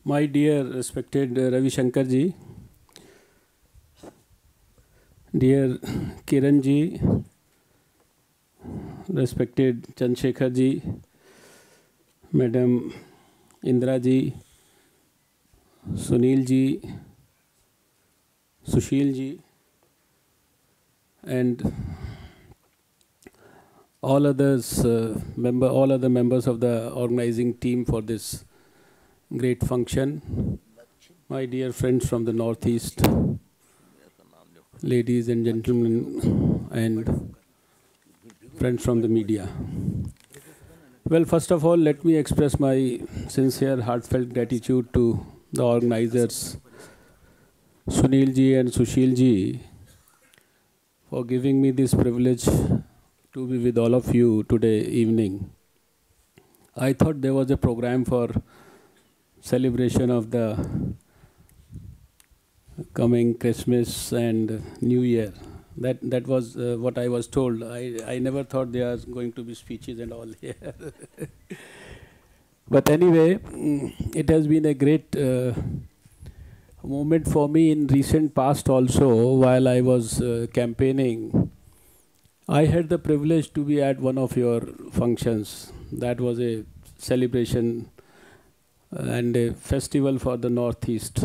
My dear respected Ravi Shankar ji, dear Kiran ji, respected Chandrasekhar ji, Madam Indra ji, Sunil ji, Sushil ji, and all other members of the organizing team for this great function. My dear friends from the Northeast, ladies and gentlemen, and friends from the media. Well, first of all, let me express my sincere, heartfelt gratitude to the organizers, Sunil ji and Sushil ji, for giving me this privilege to be with all of you today evening. I thought there was a program for celebration of the coming Christmas and New Year. That was what I was told. I never thought there was going to be speeches and all here. But anyway, it has been a great moment for me in recent past also. While I was campaigning, I had the privilege to be at one of your functions. That was a celebration and a festival for the Northeast.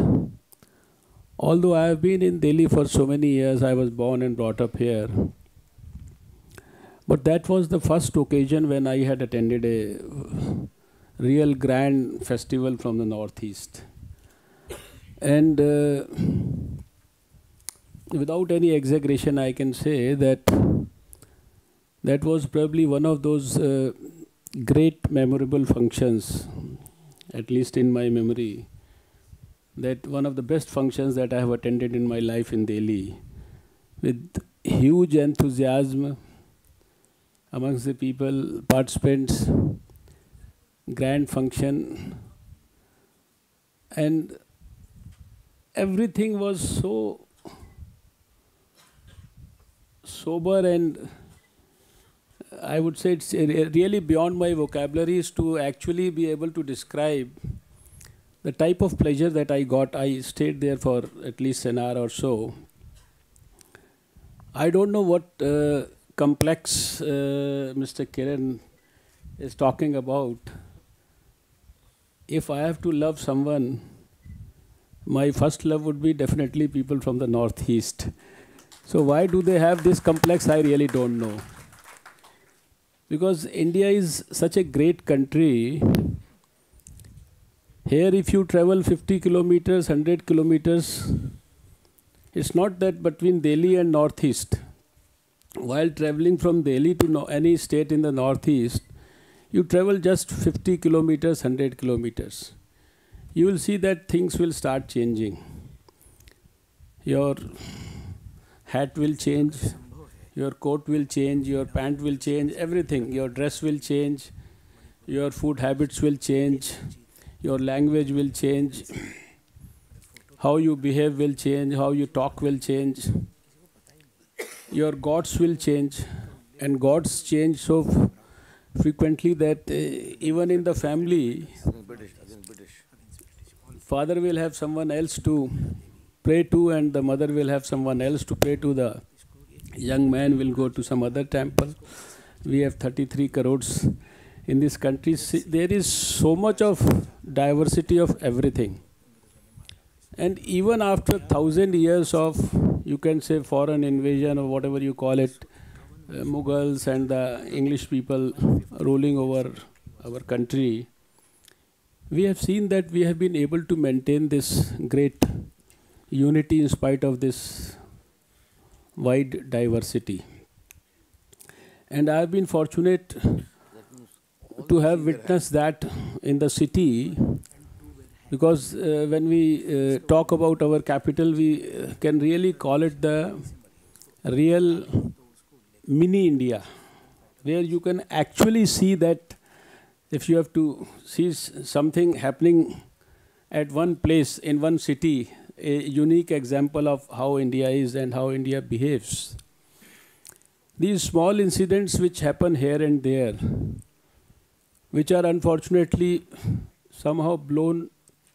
Although I have been in Delhi for so many years, I was born and brought up here. But that was the first occasion when I had attended a real grand festival from the Northeast. And without any exaggeration, I can say that that was probably one of those great memorable functions, at least in my memory, that one of the best functions that I have attended in my life in Delhi, with huge enthusiasm amongst the people, participants, grand function, and everything was so sober, and I would say it's really beyond my vocabularies to actually be able to describe the type of pleasure that I got. I stayed there for at least an hour or so. I don't know what complex Mr. Kiran is talking about. If I have to love someone, my first love would be definitely people from the Northeast. So why do they have this complex? I really don't know. Because India is such a great country. Here, if you travel 50 kilometers, 100 kilometers, it's not that between Delhi and Northeast. While traveling from Delhi to any state in the Northeast, you travel just 50 kilometers, 100 kilometers. You will see that things will start changing. Your hat will change, your coat will change, your pant will change, everything. Your dress will change, your food habits will change, your language will change, how you behave will change, how you talk will change, your gods will change, and gods change so frequently that even in the family, father will have someone else to pray to, and the mother will have someone else to pray to. The young man will go to some other temple. We have 33 crores in this country. There is so much of diversity of everything. And even after 1,000 years of, you can say, foreign invasion or whatever you call it, Mughals and the English people ruling over our country, we have seen that we have been able to maintain this great unity in spite of this wide diversity. And I have been fortunate to have witnessed that in the city, because when we talk about our capital, we can really call it the real mini India, where you can actually see that if you have to see something happening at one place in one city, a unique example of how India is and how India behaves. These small incidents which happen here and there, which are unfortunately somehow blown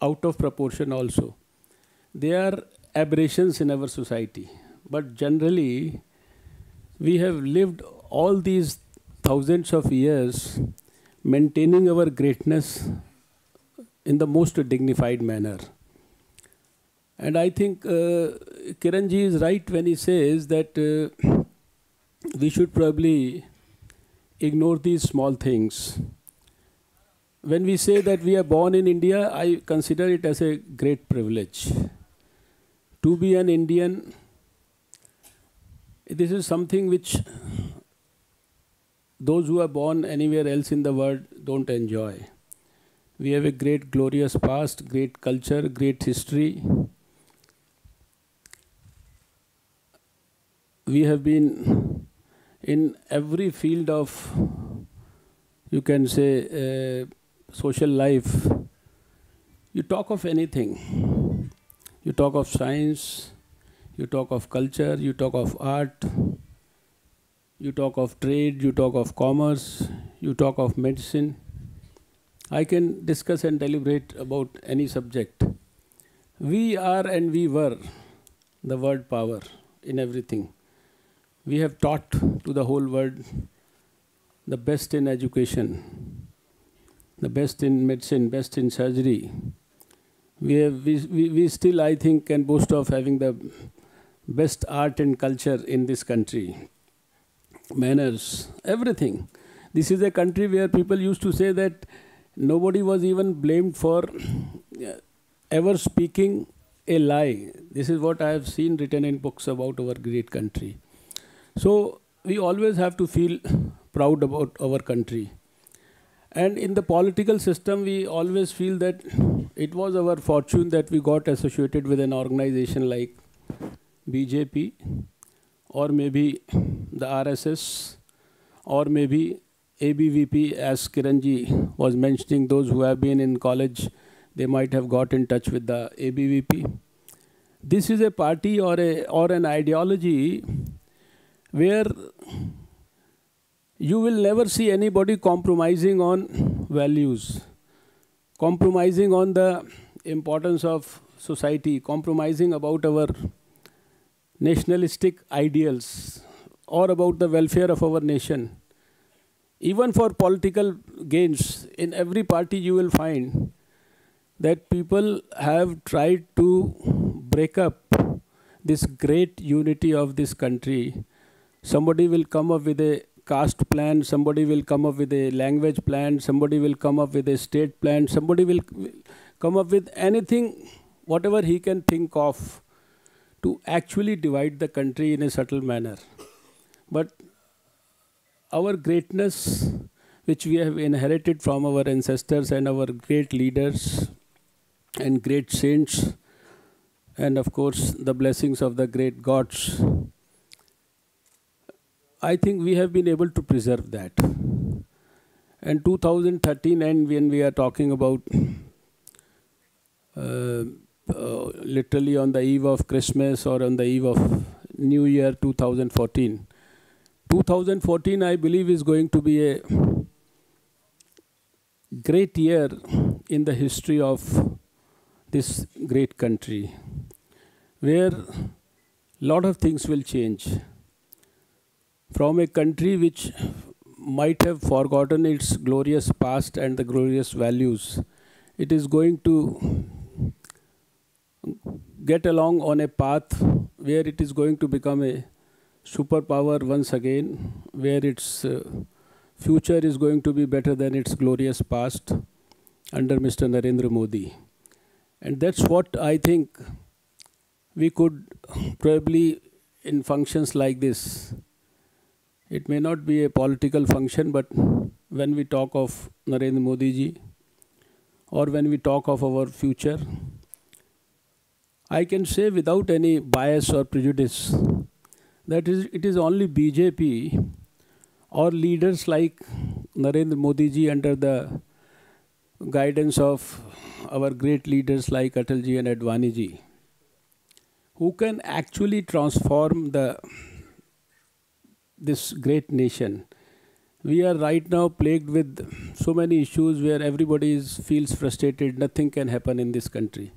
out of proportion also. They are aberrations in our society. But generally, we have lived all these thousands of years maintaining our greatness in the most dignified manner. And I think Kiranji is right when he says that we should probably ignore these small things. When we say that we are born in India, I consider it as a great privilege. To be an Indian, this is something which those who are born anywhere else in the world don't enjoy. We have a great glorious past, great culture, great history. We have been in every field of, you can say, social life. You talk of anything. You talk of science, you talk of culture, you talk of art, you talk of trade, you talk of commerce, you talk of medicine. I can discuss and deliberate about any subject. We are and we were the word power in everything. We have taught to the whole world the best in education, the best in medicine, best in surgery. We still, I think, can boast of having the best art and culture in this country. Manners, everything. This is a country where people used to say that nobody was even blamed for ever speaking a lie. This is what I have seen written in books about our great country. So we always have to feel proud about our country. And in the political system, we always feel that it was our fortune that we got associated with an organization like BJP, or maybe the RSS, or maybe ABVP, as Kiranji was mentioning. Those who have been in college, they might have got in touch with the ABVP. This is a party or an ideology where you will never see anybody compromising on values, compromising on the importance of society, compromising about our nationalistic ideals or about the welfare of our nation. Even for political gains, in every party you will find that people have tried to break up this great unity of this country. Somebody will come up with a caste plan, somebody will come up with a language plan, somebody will come up with a state plan, somebody will come up with anything, whatever he can think of, to actually divide the country in a subtle manner. But our greatness, which we have inherited from our ancestors and our great leaders and great saints, and of course the blessings of the great gods, I think we have been able to preserve that. And 2013, and when we are talking about literally on the eve of Christmas or on the eve of New Year 2014, 2014 I believe is going to be a great year in the history of this great country, where a lot of things will change. From a country which might have forgotten its glorious past and the glorious values, it is going to get along on a path where it is going to become a superpower once again, where its future is going to be better than its glorious past under Mr. Narendra Modi. And that's what I think we could probably, in functions like this, it may not be a political function, but when we talk of Narendra Modi ji, or when we talk of our future, I can say without any bias or prejudice that it is only BJP or leaders like Narendra Modi ji under the guidance of our great leaders like Atal ji and Advani ji who can actually transform this great nation, We are right now plagued with so many issues where everybody feels frustrated. Nothing can happen in this country.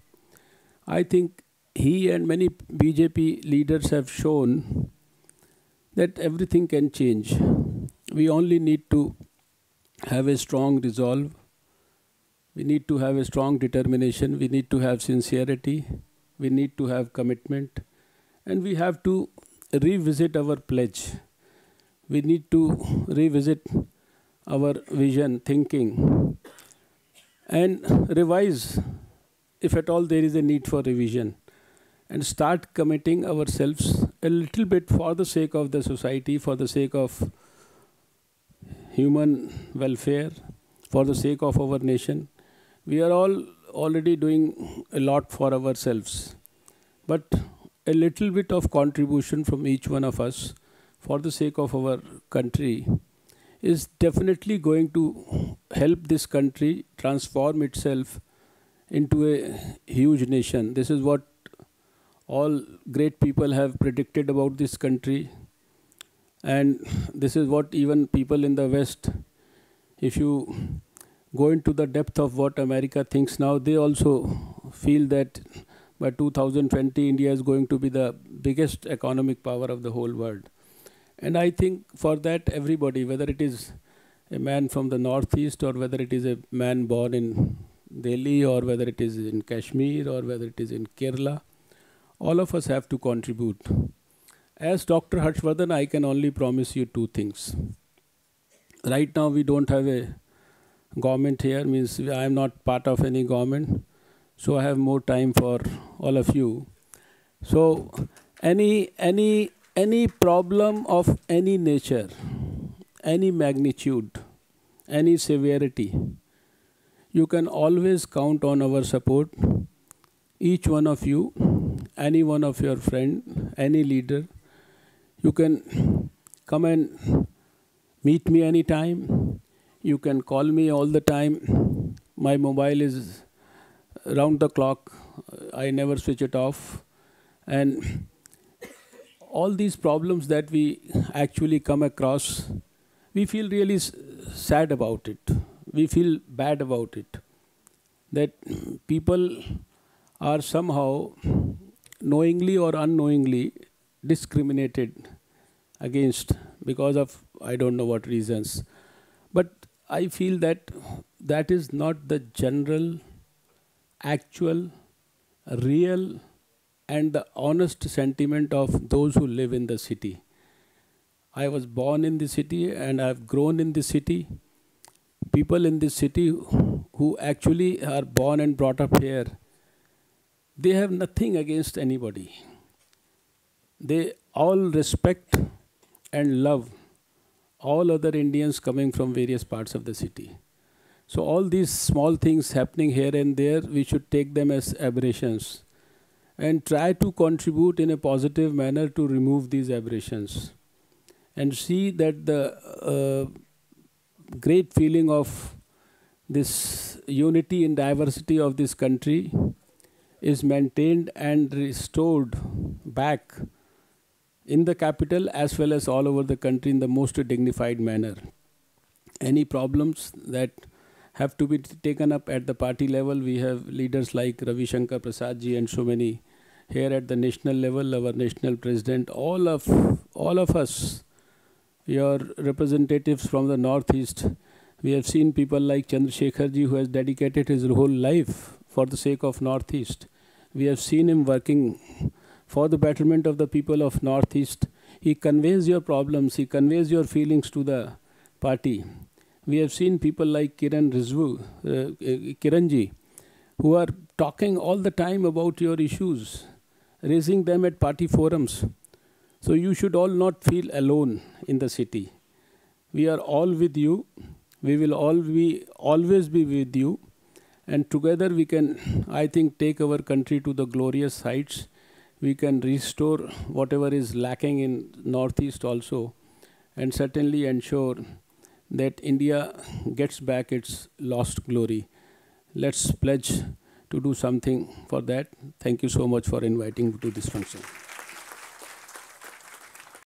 I think he and many BJP leaders have shown that everything can change. We only need to have a strong resolve. We need to have a strong determination. We need to have sincerity. We need to have commitment. And we have to revisit our pledge. We need to revisit our vision, thinking, and revise if at all there is a need for revision, and start committing ourselves a little bit for the sake of the society, for the sake of human welfare, for the sake of our nation. We are all already doing a lot for ourselves, but a little bit of contribution from each one of us for the sake of our country is definitely going to help this country transform itself into a huge nation. This is what all great people have predicted about this country, and this is what even people in the West, if you go into the depth of what America thinks now, they also feel that by 2020 India is going to be the biggest economic power of the whole world. And I think for that everybody, whether it is a man from the Northeast or whether it is a man born in Delhi or whether it is in Kashmir or whether it is in Kerala, all of us have to contribute. As Dr. Harsh Vardhan, I can only promise you two things. Right now we don't have a government here, means I am not part of any government, so I have more time for all of you. So any problem of any nature, any magnitude, any severity, you can always count on our support. Each one of you, any one of your friend, any leader, you can come and meet me anytime. You can call me all the time. My mobile is round the clock. I never switch it off. And all these problems that we actually come across, we feel really sad about it. We feel bad about it. That people are somehow knowingly or unknowingly discriminated against because of I don't know what reasons. But I feel that that is not the general, actual, real and the honest sentiment of those who live in the city. I was born in the city and I have grown in the city. People in this city who actually are born and brought up here, they have nothing against anybody. They all respect and love all other Indians coming from various parts of the city. So all these small things happening here and there, we should take them as aberrations and try to contribute in a positive manner to remove these aberrations and see that the great feeling of this unity in diversity of this country is maintained and restored back in the capital as well as all over the country in the most dignified manner. Any problems that have to be taken up at the party level, we have leaders like Ravi Shankar Prasad ji and so many here at the national level, our national president, all of us, your representatives from the Northeast. We have seen people like Chandrasekhar ji who has dedicated his whole life for the sake of Northeast. We have seen him working for the betterment of the people of Northeast. He conveys your problems, he conveys your feelings to the party. We have seen people like Kiran ji, who are talking all the time about your issues, raising them at party forums. So you should all not feel alone in the city. We are all with you. We will always be with you. And together we can, I think, take our country to the glorious heights. We can restore whatever is lacking in Northeast also, and certainly ensure that India gets back its lost glory. Let's pledge to do something for that. Thank you so much for inviting me to this function.